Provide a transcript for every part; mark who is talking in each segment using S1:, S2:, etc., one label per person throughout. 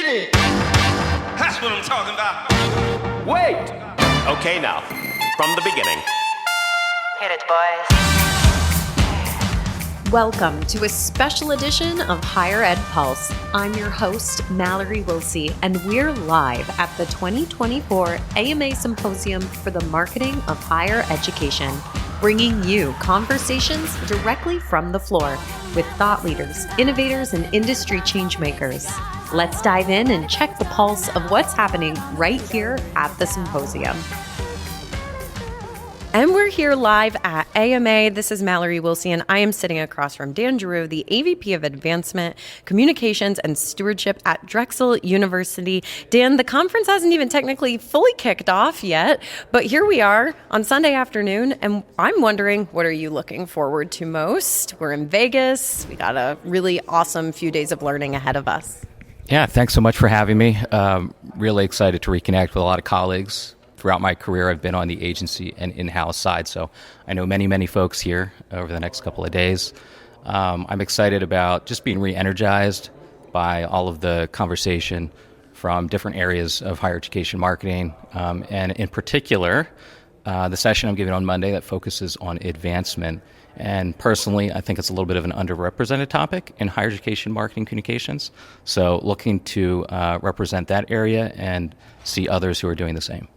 S1: it. That's what I'm talking about.
S2: Wait! Okay, now, from the beginning.
S3: Hit it, boys.
S4: Welcome to a special edition of Higher Ed Pulse. I'm your host, Mallory Willsea, and we're live at the 2024 AMA Symposium for the Marketing of Higher Education, bringing you conversations directly from the floor with thought leaders, innovators, and industry changemakers. Let's dive in and check the pulse of what's happening right here at the symposium. And we're here live at AMA. This is Mallory Willsea, and I am sitting across from Dan Giroux, the AVP of Advancement, Communications, and Stewardship at Drexel University. Dan, the conference hasn't even technically fully kicked off yet, but here we are on Sunday afternoon, and I'm wondering, what are you looking forward to most? We're in Vegas. We got a really awesome few days of learning ahead of us.
S5: Yeah, thanks so much for having me. Really excited to reconnect with a lot of colleagues. Throughout my career, I've been on the agency and in-house side, so I know many folks here over the next couple of days. I'm excited about just being re-energized by all of the conversation from different areas of higher education marketing, and in particular, the session I'm giving on Monday that focuses on advancement. And personally, I think it's a little bit of an underrepresented topic in higher education marketing communications, so looking to represent that area and see others who are doing the same.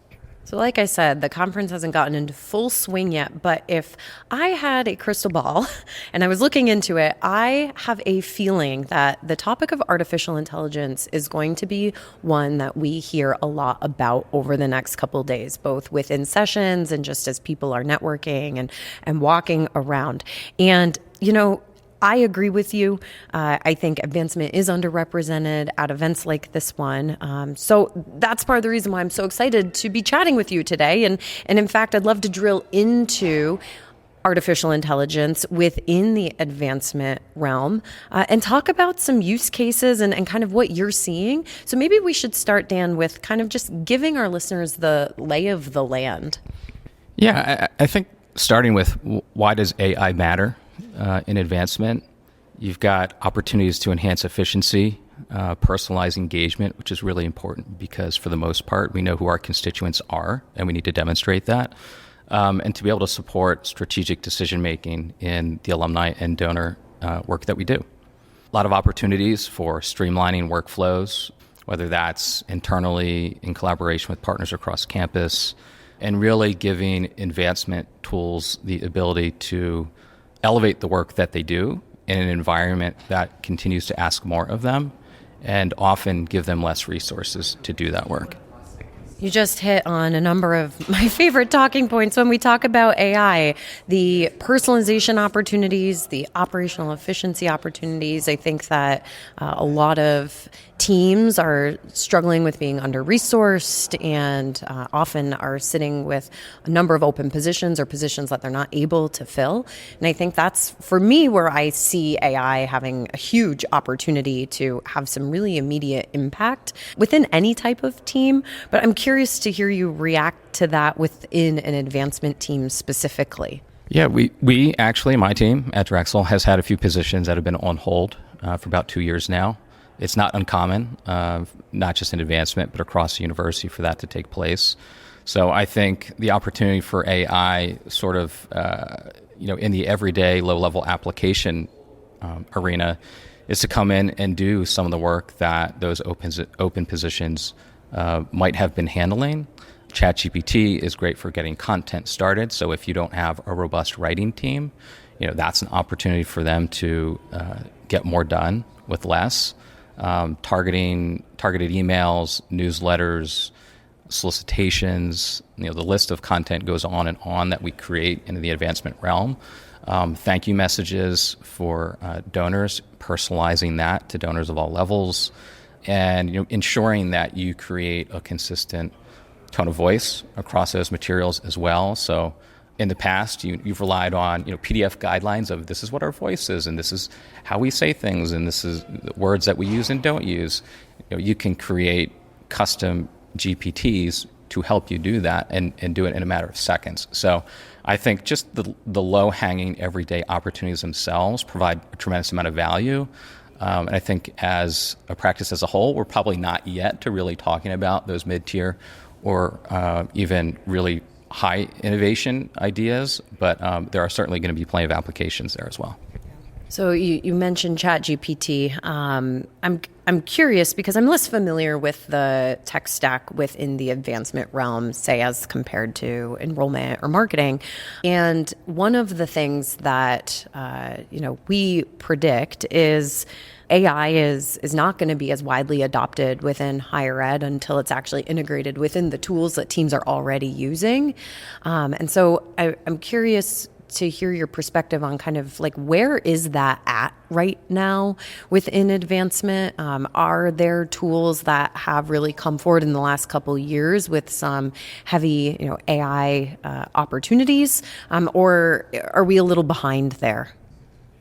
S4: So like I said, the conference hasn't gotten into full swing yet, but if I had a crystal ball and I was looking into it, I have a feeling that the topic of artificial intelligence is going to be one that we hear a lot about over the next couple of days, both within sessions and just as people are networking and walking around. And, you know, I agree with you. I think advancement is underrepresented at events like this one. So that's part of the reason why I'm so excited to be chatting with you today. And in fact, I'd love to drill into artificial intelligence within the advancement realm and talk about some use cases and kind of what you're seeing. So maybe we should start, Dan, with kind of just giving our listeners the lay of the land.
S5: Yeah, I think starting with why does AI matter? In advancement, you've got opportunities to enhance efficiency, personalize engagement, which is really important because for the most part, we know who our constituents are and we need to demonstrate that. And to be able to support strategic decision-making in the alumni and donor work that we do. A lot of opportunities for streamlining workflows, whether that's internally in collaboration with partners across campus, and really giving advancement tools the ability to elevate the work that they do in an environment that continues to ask more of them and often give them less resources to do that work.
S4: You just hit on a number of my favorite talking points when we talk about AI, the personalization opportunities, the operational efficiency opportunities. I think that a lot of teams are struggling with being under-resourced and often are sitting with a number of open positions or positions that they're not able to fill. And I think that's, for me, where I see AI having a huge opportunity to have some really immediate impact within any type of team. But I'm curious to hear you react to that within an advancement team specifically.
S5: Yeah, we actually, my team at Drexel has had a few positions that have been on hold for about 2 years now. It's not uncommon, not just in advancement, but across the university for that to take place. So I think the opportunity for AI sort of, in the everyday low-level application arena is to come in and do some of the work that those open positions might have been handling. ChatGPT is great for getting content started. So if you don't have a robust writing team, that's an opportunity for them to get more done with less. Targeted emails, newsletters, solicitations, the list of content goes on and on that we create in the advancement realm. Thank you messages for donors, personalizing that to donors of all levels, and ensuring that you create a consistent tone of voice across those materials as well. So in the past, you've relied on PDF guidelines of this is what our voice is, and this is how we say things, and this is the words that we use and don't use. You can create custom GPTs to help you do that and do it in a matter of seconds. So I think just the low-hanging everyday opportunities themselves provide a tremendous amount of value. And I think as a practice as a whole, we're probably not yet to really talking about those mid-tier or even really high innovation ideas, but there are certainly going to be plenty of applications there as well.
S4: So you mentioned ChatGPT. I'm curious because I'm less familiar with the tech stack within the advancement realm, say as compared to enrollment or marketing. And one of the things that we predict is AI is not going to be as widely adopted within higher ed until it's actually integrated within the tools that teams are already using. And so I'm curious to hear your perspective on kind of like where is that at right now within advancement? Are there tools that have really come forward in the last couple of years with some heavy, AI opportunities, or are we a little behind there?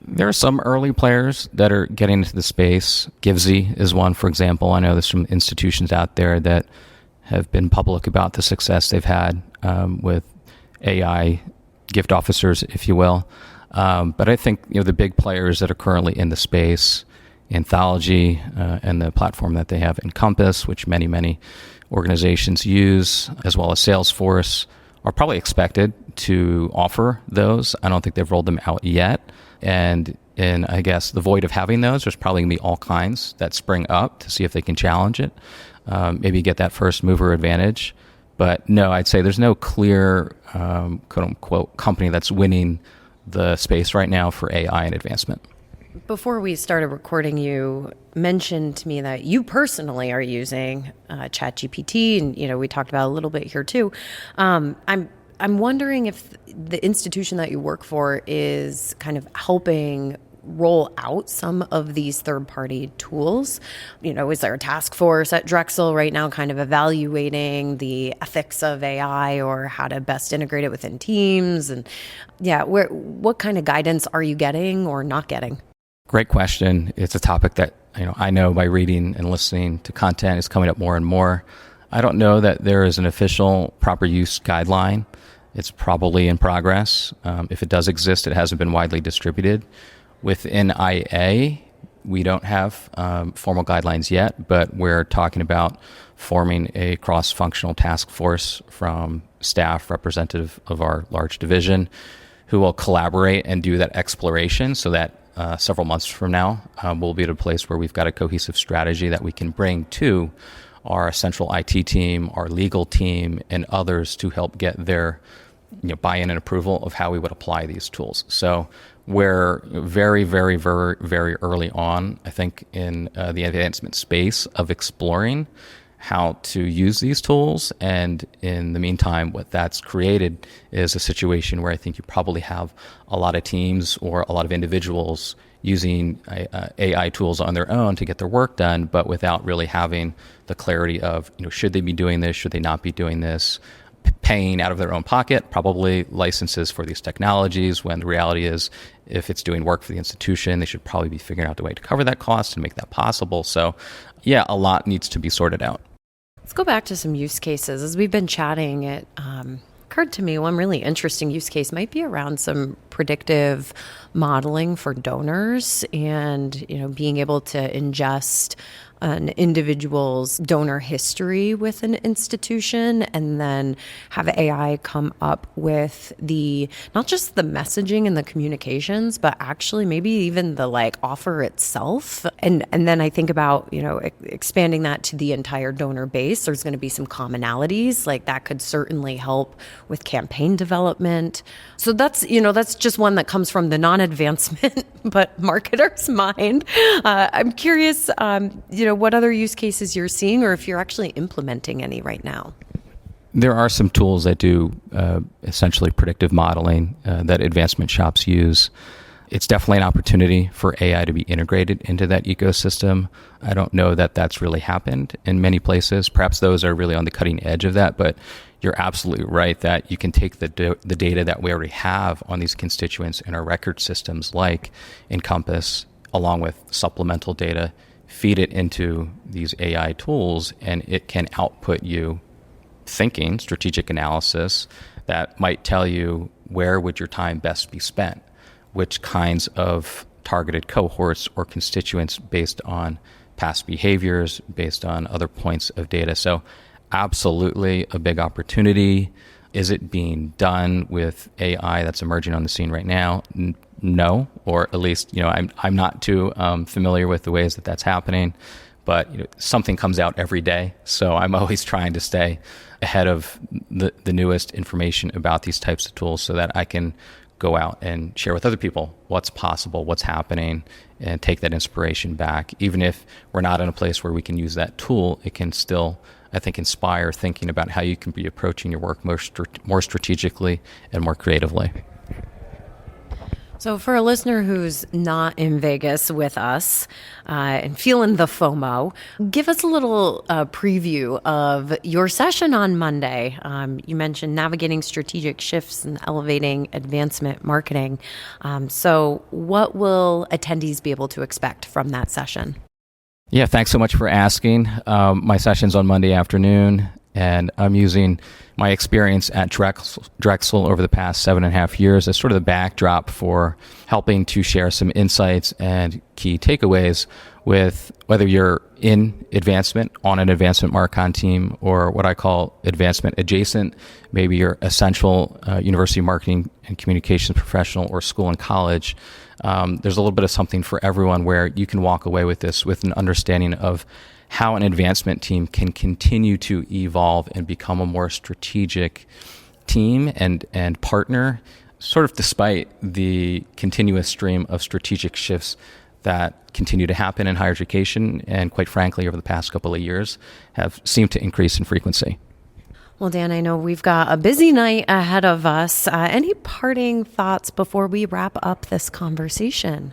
S5: There are some early players that are getting into the space. Givesy is one, for example. I know there's some institutions out there that have been public about the success they've had with AI gift officers, if you will. But I think the big players that are currently in the space, Anthology and the platform that they have, Encompass, which many organizations use, as well as Salesforce, are probably expected to offer those. I don't think they've rolled them out yet. And in, I guess, the void of having those, there's probably going to be all kinds that spring up to see if they can challenge it, maybe get that first mover advantage. But no, I'd say there's no clear, quote unquote, company that's winning the space right now for AI and advancement.
S4: Before we started recording, you mentioned to me that you personally are using ChatGPT, and we talked about it a little bit here too. I'm wondering if the institution that you work for is kind of helping roll out some of these third-party tools. Is there a task force at Drexel right now kind of evaluating the ethics of AI or how to best integrate it within teams? And what kind of guidance are you getting or not getting?
S5: Great question. It's a topic that I know by reading and listening to content is coming up more and more. I don't know that there is an official proper use guideline. It's probably in progress. If it does exist, it hasn't been widely distributed. Within IA, we don't have formal guidelines yet, but we're talking about forming a cross-functional task force from staff representative of our large division who will collaborate and do that exploration so that several months from now, we'll be at a place where we've got a cohesive strategy that we can bring to our central IT team, our legal team, and others to help get their buy-in and approval of how we would apply these tools. So we're very, very, very, very early on, I think, in the advancement space of exploring how to use these tools. And in the meantime, what that's created is a situation where I think you probably have a lot of teams or a lot of individuals using AI tools on their own to get their work done, but without really having the clarity of, should they be doing this? Should they not be doing this? Paying out of their own pocket, probably licenses for these technologies, when the reality is if it's doing work for the institution, they should probably be figuring out the way to cover that cost and make that possible. So yeah, a lot needs to be sorted out.
S4: Let's go back to some use cases. As we've been chatting, it occurred to me one really interesting use case might be around some predictive modeling for donors and, being able to ingest an individual's donor history with an institution and then have AI come up with not just the messaging and the communications, but actually maybe even the offer itself. And then I think about, expanding that to the entire donor base. There's going to be some commonalities that could certainly help with campaign development. So that's just one that comes from the non-advancement, but marketer's mind. I'm curious, what other use cases you're seeing or if you're actually implementing any right now.
S5: There are some tools that do essentially predictive modeling that advancement shops use. It's definitely an opportunity for AI to be integrated into that ecosystem. I don't know that that's really happened in many places. Perhaps those are really on the cutting edge of that, but you're absolutely right that you can take the data that we already have on these constituents in our record systems like Encompass, along with supplemental data, feed it into these AI tools, and it can output you thinking, strategic analysis that might tell you where would your time best be spent, which kinds of targeted cohorts or constituents based on past behaviors, based on other points of data. So absolutely a big opportunity. Is it being done with AI that's emerging on the scene right now? No, or at least, I'm not too familiar with the ways that that's happening, but something comes out every day. So I'm always trying to stay ahead of the newest information about these types of tools so that I can go out and share with other people what's possible, what's happening, and take that inspiration back. Even if we're not in a place where we can use that tool, it can still, I think, inspire thinking about how you can be approaching your work more strategically and more creatively.
S4: So for a listener who's not in Vegas with us and feeling the FOMO, give us a little preview of your session on Monday. You mentioned navigating strategic shifts and elevating advancement marketing. So what will attendees be able to expect from that session?
S5: Yeah, thanks so much for asking. My session's on Monday afternoon, and I'm using my experience at Drexel over the past 7.5 years as sort of the backdrop for helping to share some insights and key takeaways with whether you're in advancement on an advancement Marcon team or what I call advancement adjacent. Maybe you're essential university marketing and communications professional or school and college. There's a little bit of something for everyone where you can walk away with this with an understanding of how an advancement team can continue to evolve and become a more strategic team and partner, sort of despite the continuous stream of strategic shifts that continue to happen in higher education and, quite frankly, over the past couple of years have seemed to increase in frequency.
S4: Well, Dan, I know we've got a busy night ahead of us. Any parting thoughts before we wrap up this conversation?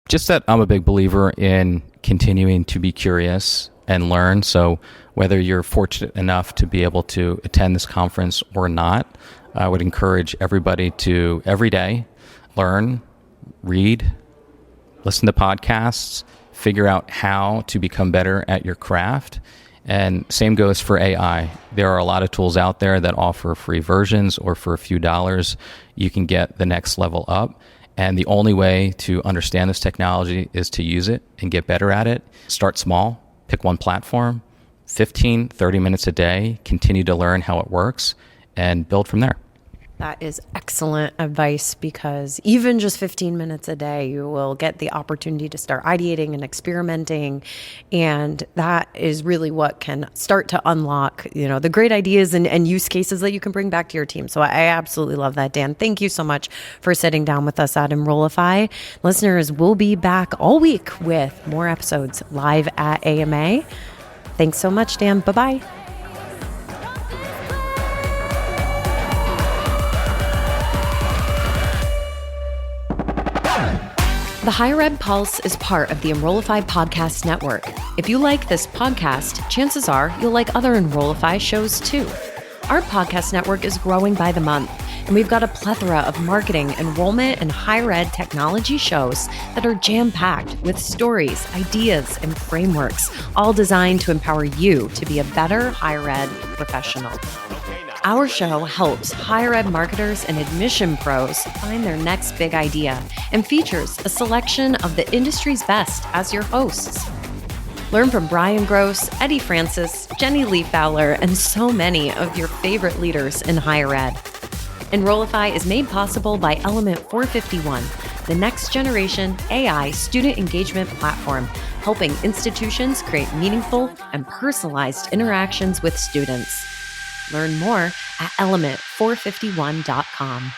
S5: Just that I'm a big believer in continuing to be curious and learn. So whether you're fortunate enough to be able to attend this conference or not, I would encourage everybody to every day learn, read, listen to podcasts, figure out how to become better at your craft. And same goes for AI. There are a lot of tools out there that offer free versions, or for a few dollars, you can get the next level up. And the only way to understand this technology is to use it and get better at it. Start small, pick one platform, 15, 30 minutes a day, continue to learn how it works, and build from there.
S4: That is excellent advice, because even just 15 minutes a day, you will get the opportunity to start ideating and experimenting. And that is really what can start to unlock, the great ideas and use cases that you can bring back to your team. So I absolutely love that, Dan. Thank you so much for sitting down with us at Enrollify. Listeners, we'll be back all week with more episodes live at AMA. Thanks so much, Dan. Bye-bye. The Higher Ed Pulse is part of the Enrollify Podcast Network. If you like this podcast, chances are you'll like other Enrollify shows too. Our podcast network is growing by the month, and we've got a plethora of marketing, enrollment, and higher ed technology shows that are jam-packed with stories, ideas, and frameworks, all designed to empower you to be a better higher ed professional. Our show helps higher ed marketers and admission pros find their next big idea and features a selection of the industry's best as your hosts. Learn from Brian Gross, Eddie Francis, Jenny Lee Fowler, and so many of your favorite leaders in higher ed. Enrollify is made possible by Element 451, the next generation AI student engagement platform, helping institutions create meaningful and personalized interactions with students. Learn more at element451.com.